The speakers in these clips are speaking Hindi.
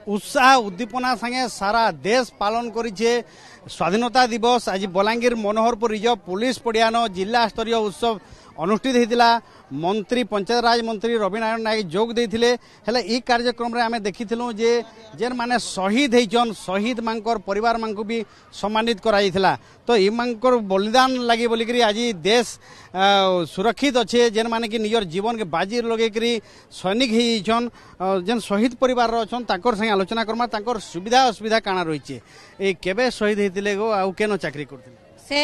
उत्साह उद्दीपना संगे सारा देश पालन करिछे स्वाधीनता दिवस। आज बलांगीर मनोहरपुर रिजर्व पुलिस पड़ियान जिला स्तरीय उत्सव अनुष्ठित होता। मंत्री पंचायत राज मंत्री रवि नारायण नायक जोग देते हेले ई कार्यक्रम रे आमे देखिथिलु जे जेन माने शहीद होइछन शहीद मांकर परिवार मांको भी सम्मानित कराइथिला। तो ई मांकर बलिदान लागि बोलिकरी आज देश सुरक्षित अच्छे जेन माने कि निजर जीवन के बाजी लगेकरी सैनिक होइछन जेन शहीद परिवार अछन ताकर संगे आलोचना करमा ताकर सुविधा असुविधा काना रहिछे। ए केबे शहीद हेतिले गो आ केनो चाकरी करथिले से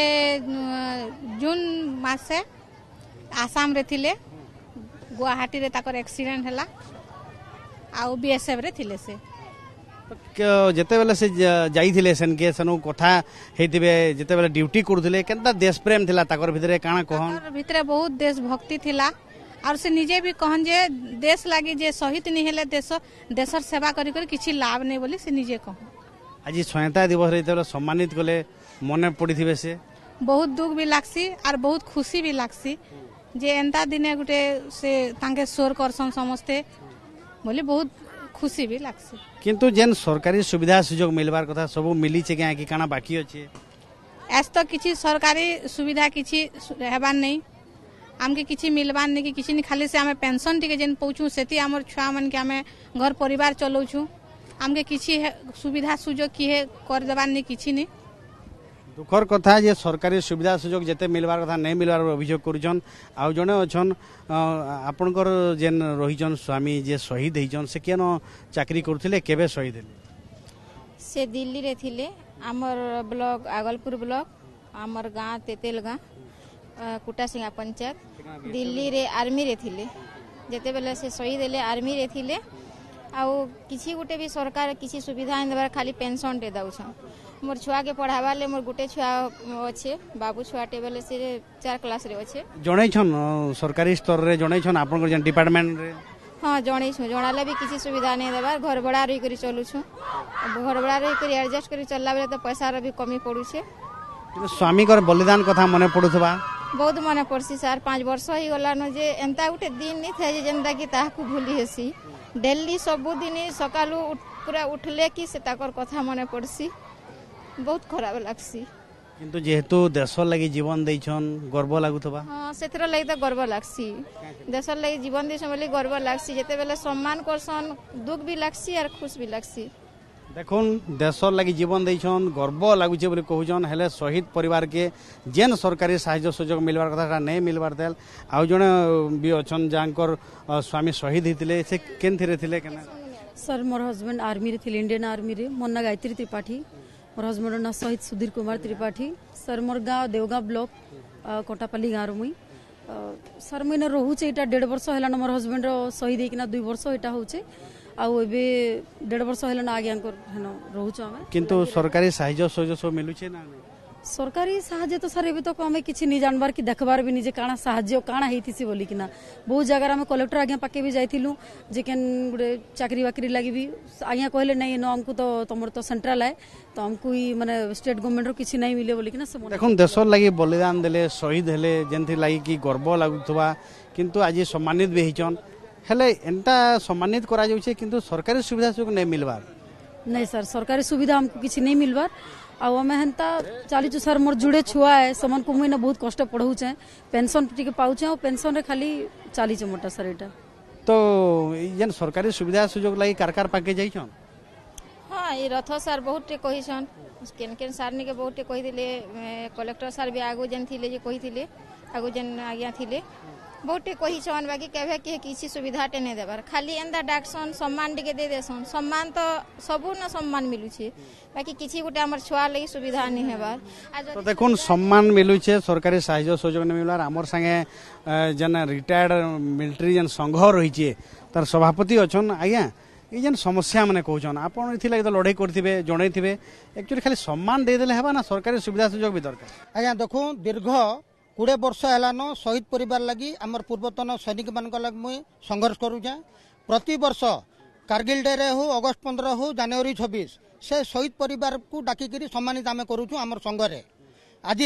जून मासे आसाम रे थिले गुवाहाटी रे ताकर एक्सीडेंट हला आ बीएसएफ रे थिले से जेते बेले से जाइथिले सेन के सनु कथा हेतिबे जेते बेले ड्यूटी करथिले केनता देश प्रेम थिला ताकर भितरे काना कहन ताकर भितरे बहुत देशभक्ति थिला और से निजे भी कहन जे देश लागि जे शहीद नि हेले देशर सेवा करी करी किछि लाभ नै बोली से निजे कहन। आज स्वतंत्रता दिवस रे तेलो सम्मानित कले मने पड़िथिबे से बहुत दुख भी लागसी और बहुत खुशी भी लागसी जे एंता दिने गुटे से तांके शोर करसन समस्ते बोली बहुत खुशी भी लागसी। किंतु जेन सरकारी सुविधा सुयोग मिलबार कथा सब मिली छे कि काना बाकी अछि एस तो किछि सरकारी सुविधा किछि हेबार नै आमके किछि मिलबार नै कि किछि नि खाली से हमें पेंशन टिके जेन पहुचू सेति हमर छुआ मन के हमें घर परिवार चलौछु आमके किछि सुविधा सुयोग कि हे कर देबार नै किछि नै। दुखर कथा जे सरकारी सुविधा सुयोग जेते मिलबार कथा नहीं मिलबार अभियोग करूछन। आउ जने अछन आपनकर जेन रहिजन स्वामी जे शहीद हेजन से केनो चाकरी करथिले केबे शहीद हेले से दिल्ली रे थिले हमर ब्लॉक आगलपुर ब्लॉक हमर गांव तेतेल गांव कुटासिंगा पंचायत दिल्ली रे आर्मी रे थिले जेते बेले से शहीद हेले आर्मी रे थिले आउ किछि गुटे भी सरकार किछि सुविधा नै देबार खाली पेंशन दे दाउछ। मोर छुआ के पढ़ावा ले मोर गुटे छुआ अच्छे बाबू छुआ टेबल से 4 क्लास रे अच्छे जणै छन सरकारी स्तर रे जणै छन आपन जन डिपार्टमेंट रे हां जणै छु जणाले भी किछि सुविधा नै देबार घर बड़ा रही करी चलु छु घर बड़ा रही करी एडजस्ट करी चलला बेले तो पैसा रे भी कमी पड़ू छे। स्वामी कर बलिदान कथा मने पडुथबा बहुत मने पड़सी सर 5 वर्ष ही गला न जे एंता गुटे दिन नै थे जे जेंदा कि ताकू भूली हेसी डेली सब दिन सकालू पूरा उठले कि से ताकर कथा मने पड़सी बहुत खराब लागसी। किंतु जेहेतु देश लगी जीवन देइछन गर्व लागुथबा हां सेथरा लगी तो गर्व लागसी देश लगी जीवन देइछन बोली गर्व लागसी जेते बेले सम्मान करसन दुख भी लागसी और खुश भी लागसी। देखुन देश लगी जीवन देइछन गर्व लागुचे बोली कहउछन हेले शहीद परिवार के जेन सरकारी सहायता सुयोग मिलबार कथा नहीं मिलबार देल आ जने भी अछन जानकर स्वामी शहीद हितले से केन थिरे थिले केना सर मोर हस्बैंड आर्मी रे थिले इंडियन आर्मी रे मोर ना गायत्री त्रिपाठी मोर हस्बैंड ना शहीद सुधीर कुमार त्रिपाठी सर मोर गाँव देवगाँ ब्लॉक कोटापाली गाँव मुई सर मुई न रोहुचे एटा 1.5 वर्ष हेलान मोर हस्बैंड रो शहीद हेकिना 2 वर्ष एटा होचे आउ एबे 1.5 वर्ष हेलान आगे आंकर हेनो रोहुचो हमें। किंतु सरकारी सहायता सुयोग सब मिलुचे ना सरकारी साहाय्य तो सर एबे तो हमें किछि नि जानबार कि देखबार भी निजे काना साहाय्य काना हेतिसी बोली किना बहुत जगह हम कलेक्टर आज्ञा पाके भी जाइथिलु जे केन गुडे चाकरी बाकरी लागि भी आज्ञा कहले नहीं न हमको तो तमर तो सेंट्रल है तो हमको ही माने स्टेट गवर्नमेंट रो किछि नहीं मिले बोली किना सब देखुन देश लागि बलिदान देले शहीद हेले जेंथि लागि कि गर्व लागुथबा किंतु आज सम्मानित भी हिचन हेले एंता सम्मानित करा जाउछे किंतु सरकारी सुविधा सुयोग नहीं मिलबार नहीं सर सरकारी सुविधा हमको किछि नहीं मिलबार आ हमें हेन्ता चलीचु सर मोर जुड़े छुआ है समन को मुई बहुत कष्ट पढ़ाऊचे पेंशन टिके पाउचे और पेंशन रे खाली चलीचे मोटा सर एटा तो जेन सरकारी सुविधा सुयोग लागि कारकार पाके जाइछन हां ई रथ सर बहुत टे कहिछन केन केन सर ने के बहुत टे कहि दिले कलेक्टर सर भी आगो जेन थिले जे कहि थिले आगो जेन आज्ञा थिले बहुत टे कहिछन बाकी केभे के किछि सुविधा टे नै देबार खाली एंदा डाकसन सम्मान टिके दे देसन सम्मान तो सबु न सम्मान मिलुछे बाकी किछि गुटे हमर छुआ लई सुविधा नै हेबार। तो देखुन सम्मान मिलुछे सरकारी सहायता सुयोग नै मिलबार हमर संगे जन रिटायर्ड मिलिटरी जन संघ रहिछे तार सभापति अछन आज्ञा ई जन समस्या माने कहउछन आपन इथिला तो लड़ाई करथिबे जणैथिबे एक्चुअली खाली सम्मान दे देले हेबा ना सरकारी सुविधा सुयोग भी दरकार। आज्ञा देखो दीर्घ 20 वर्ष हेलान शहीद परिवार लगी आमर पूर्वतन सैनिक मान लगी मुई संघर्ष करूचे प्रति वर्ष कारगिल डे रे हो अगस्त 15 हो जनवरी 26 से शहीद परिवार को डाकिकी सम्मानित आम करूँ आमर संघरे आज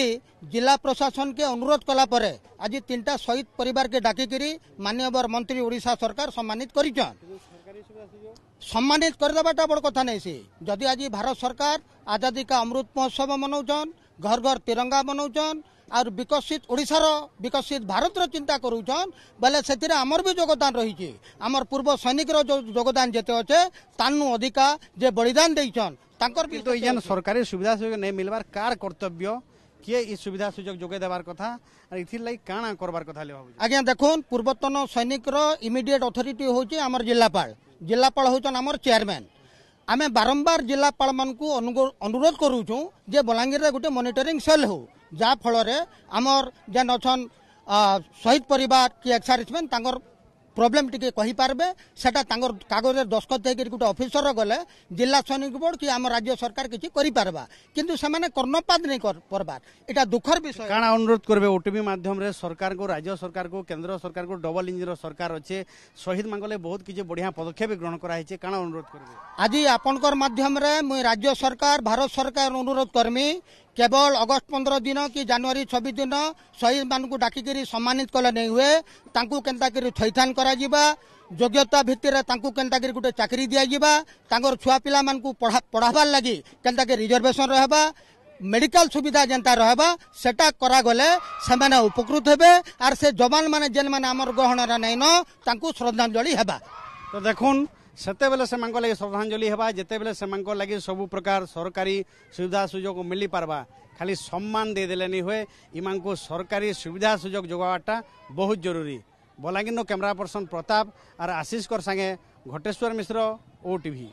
जिला प्रशासन के अनुरोध कला परे आज 3टा शहीद परिवार के डाकिकी माननीय मंत्री ओडिशा सरकार सम्मानित करिछन सम्मानित करदेवाटा बड़ कथा नहीं सी जदि आज भारत सरकार आजादी का अमृत महोत्सव मनाउछन घर घर तिरंगा बनाउछन और विकसित ओडिशार विकसित भारत चिंता करूछन बेले से आमर भी योगदान रही आमर पूर्व सैनिक योगदान जेते अच्छे तानु अधिका जे बलिदान देइछन तांकर भी तो ये सरकारी सुविधा सुयोग नहीं मिलबार कार कर्तव्य किए ई सुविधा सुयोग जोगे देवार कथा इथिर लई काना करबार कथा ले भाबु आज्ञा देखुन पूर्वतन सैनिक इमिडिएट अथॉरिटी होची आमर जिलापाल होचन आमर चेयरमैन आमे बारंबार जिलापाल मान को अनुरोध करूछु जे बलांगीर रे गोटे मॉनिटरिंग सेल हो जा फल रे आमर जेन अछन शहीद परिवार की एक्सारिसमेंट तांगर प्रॉब्लम टिके कहि पारबे सेटा तांगर कागज रे दस्तखत देकर गोटे ऑफिसर गले जिला सैनिक बोर्ड कि आम राज्य सरकार किछि करि पारबा किंतु सेमाने कर्णपात नहीं कर परबार एटा दुखर विषय काना अनुरोध करबे ओटीवी माध्यम रे सरकार को राज्य सरकार को केंद्र सरकार को डबल इंजिन सरकार अच्छे शहीद मांगले बहुत किछि बढ़िया पदक्षेप ग्रहण करा हिचे काना अनुरोध करबे आज आपनकर माध्यम रे मुई राज्य सरकार भारत सरकार अनुरोध करमी केवल अगस्त 15 दिन कि जनवरी 26 दिन शहीद मान को डाकिकी सम्मानित कले नहीं हुए तांकू केनता करी थैथान करा जिबा योग्यता भित्तिर तांकू केनता करी गोटे चाकरी दिया जिबा तांकर छुआ पिला मान को पढ़ाबार लगी केनता के रिजर्वेशन रहबा मेडिकल सुविधा जेंता रहबा सेटा करा गले से माने उपकृत हेबे आर से जवान माने जेन माने हमर गहन रा नै न तांकू श्रद्धांजलि हेबा तो देखुन सेते बेले से मांको लगे श्रद्धांजलि हेबा जेते बेले से मांको लगे सब प्रकार सरकारी सुविधा सुयोग मिली पारबा खाली सम्मान दे देले नहीं हुए इमान को सरकारी सुविधा सुयोग जोगावाटा बहुत जरूरी बलांगीर कैमरा पर्सन प्रताप और आशीष कर संगे घटेश्वर मिश्र ओटीवी।